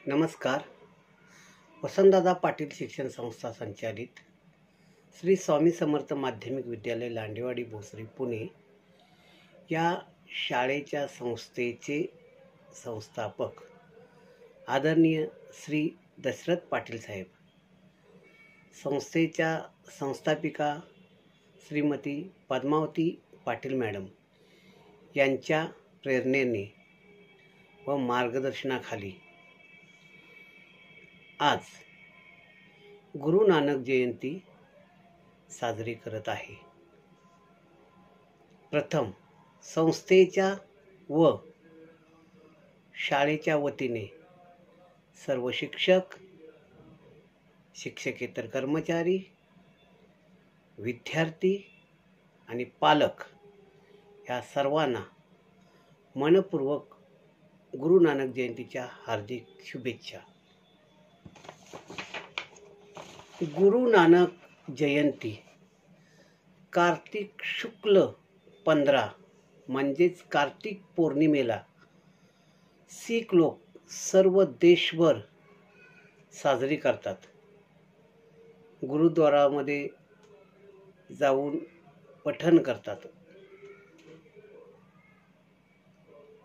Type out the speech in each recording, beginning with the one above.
नमस्कार. वसंतदादा पाटील शिक्षण संस्था संचालित श्री स्वामी समर्थ माध्यमिक विद्यालय लांडेवाडी भोसरी पुणे या शाळेच्या संस्थेचे संस्थापक आदरणीय श्री दशरथ पाटील साहेब, संस्थेच्या संस्थापिका श्रीमती पद्मावती पाटील मॅडम यांच्या प्रेरणेने व मार्गदर्शनाखाली आज गुरु नानक जयंती साजरी करत आहे. प्रथम संस्थेच्या व शाळेच्या वतीने सर्व शिक्षक, शिक्षकेतर कर्मचारी, विद्यार्थी आणि पालक या सर्वांना मनपूर्वक गुरु नानक जयंतीच्या हार्दिक शुभेच्छा. गुरु नानक जयंती कार्तिक शुक्ल 15 म्हणजेच कार्तिक पौर्णिमेला शीख लोक सर्व देशभर साजरी करतात. गुरुद्वारामध्ये जाऊन पठण करतात.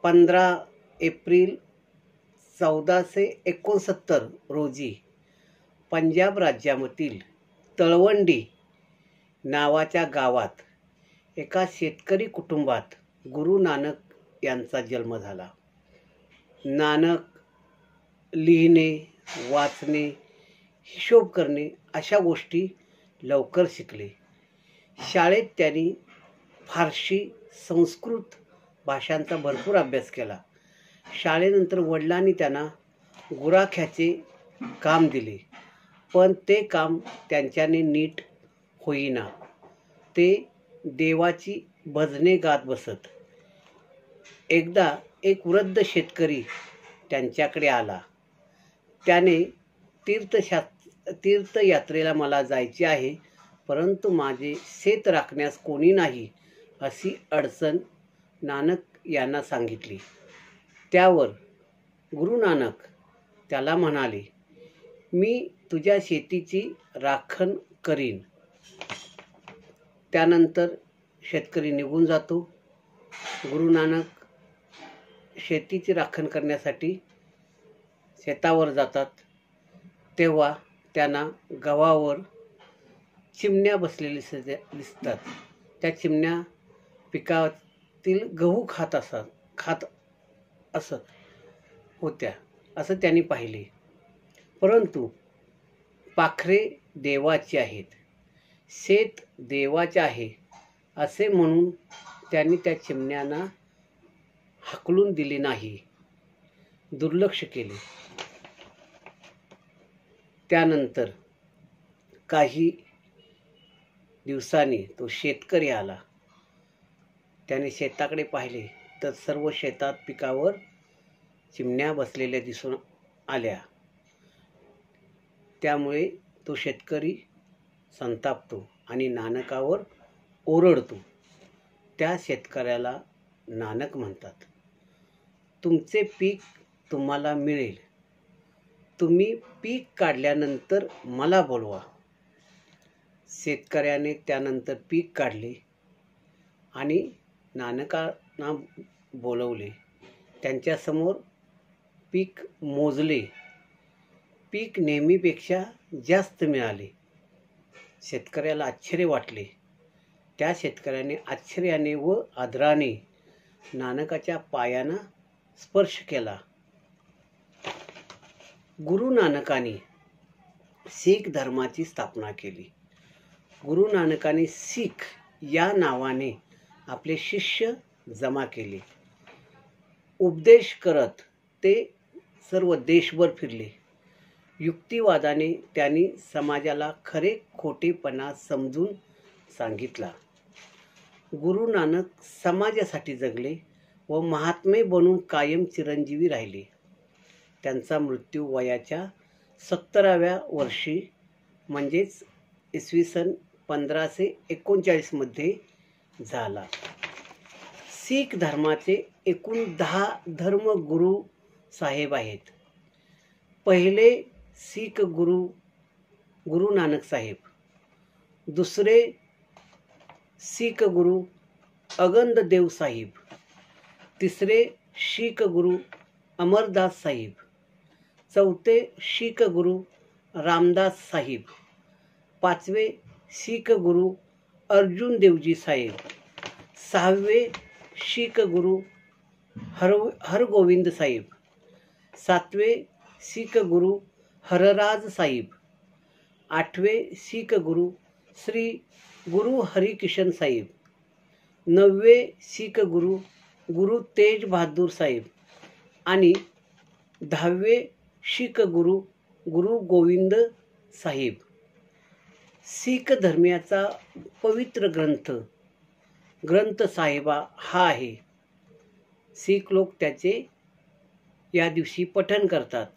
15 एप्रिल 1469 रोजी पंजाब राज्यामधील तळवंडी नावाच्या गावात एका शेतकरी कुटुंबात गुरु नानक यांचा जन्म झाला. नानक लिहिणे, वाचणे, हिशोब करणे अशा गोष्टी लवकर शिकले. शाळेत त्यांनी फारसी, संस्कृत भाषांचा भरपूर अभ्यास केला. शाळेनंतर वडिलांनी त्यांना गुराख्याचे काम दिले, पण ते काम त्यांच्याने नीट होईना. ते देवाची भजने गात बसत. एकदा एक वृद्ध शेतकरी त्यांच्याकडे आला. त्याने तीर्थयात्रेला मला जायचे आहे, परंतु माझे शेत राखण्यास कोणी नाही अशी अडचण नानक यांना सांगितली. त्यावर गुरु नानक त्याला म्हणाले, मी तुझ्या शेतीची राखण करीन. त्यानंतर शेतकरी निघून जातो. गुरु नानक शेतीची राखण करण्यासाठी शेतावर जातात. तेव्हा त्यांना गव्हावर चिमण्या बसलेल्या दिसतात. त्या चिमण्या पिकातील गहू खात असत होत्या असं त्यांनी पाहिले. परंतु पाखरे देवाचे आहेत, शेत देवाचे आहे असे म्हणून त्यांनी त्या चिमण्यांना हाकलून दिले नाही, दुर्लक्ष केले. त्यानंतर काही दिवसांनी तो शेतकरी आला. त्याने शेताकडे पाहिले तर सर्व शेतात पिकावर चिमण्या बसलेल्या दिसून आल्या. त्यामुळे तो शेतकरी संतापतो आणि नानकावर ओरडतो. त्या शेतकऱ्याला नानक म्हणतात, तुमचे पीक तुम्हाला मिळेल, तुम्ही पीक काढल्यानंतर मला बोलवा. शेतकऱ्याने त्यानंतर पीक काढले आणि नानकांना बोलवले. त्यांच्यासमोर पीक मोजले. पीक नेहमीपेक्षा जास्त मिळाले. शेतकऱ्याला आश्चर्य वाटले. त्या शेतकऱ्याने आश्चर्याने व आदराने नानकाच्या पायांना स्पर्श केला. गुरु नानकांनी शीख धर्माची स्थापना केली. गुरु नानकांनी शीख या नावाने आपले शिष्य जमा केले. उपदेश करत ते सर्व देशभर फिरले. युक्तिवादाने त्यांनी समाजाला खरे खोटेपणा समजून सांगितला. गुरु नानक समाजासाठी जगले व महात्मे बनून कायम चिरंजीवी राहिले. त्यांचा मृत्यू वयाच्या 70व्या वर्षी म्हणजेच इसवी सन 1539 मध्ये झाला. शीख धर्माचे एकूण 10 धर्मगुरू साहेब आहेत. पहिले शीख गुरु नानक साहेब, दुसरे शीख गुरु अगंद देव साहिब, तिसरे शीख गुरु अमरदास साहिब, चौथे शीख गुरु रामदास साहिब, पाचवे शीख गुरु अर्जुन देवजी साहेब, सहावे शीख गुरु हरगोविंद साहिब, सातवे शीख गुरु हरराज साहिब, आठवे शीख गुरु श्री गुरु हरिकिशन साहिब, नववे शीख गुरु तेज बहादूर साहिब आणि 10वे शीख गुरु गोविंद साहिब. शीख धर्मियाचा पवित्र ग्रंथ साहिबा हा आहे. शीख लोक त्याचे या दिवशी पठण करतात.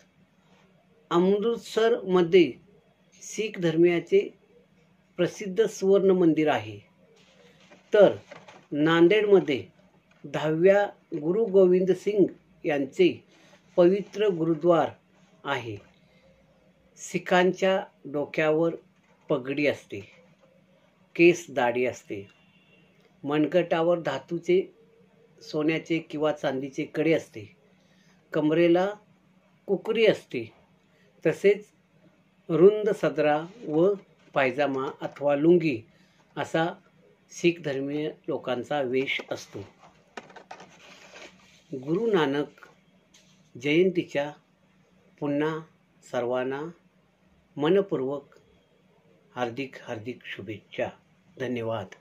अमृतसरमध्ये शीख धर्मियाचे प्रसिद्ध सुवर्ण मंदिर आहे. तर नांदेडमध्ये 10व्या गुरु गोविंद सिंग यांचे पवित्र गुरुद्वार आहे. शीखांच्या डोक्यावर पगडी असते, केस दाढी असते, मनगटावर धातूचे, सोन्याचे किंवा चांदीचे कडे असते, कमरेला कुकरी असते, तसेच रुंद सदरा व पायजामा अथवा लुंगी असा शीख धर्मीय लोकांचा वेश असतो. गुरु नानक जयंतीच्या पुन्हा सर्वांना मनपूर्वक हार्दिक शुभेच्छा. धन्यवाद.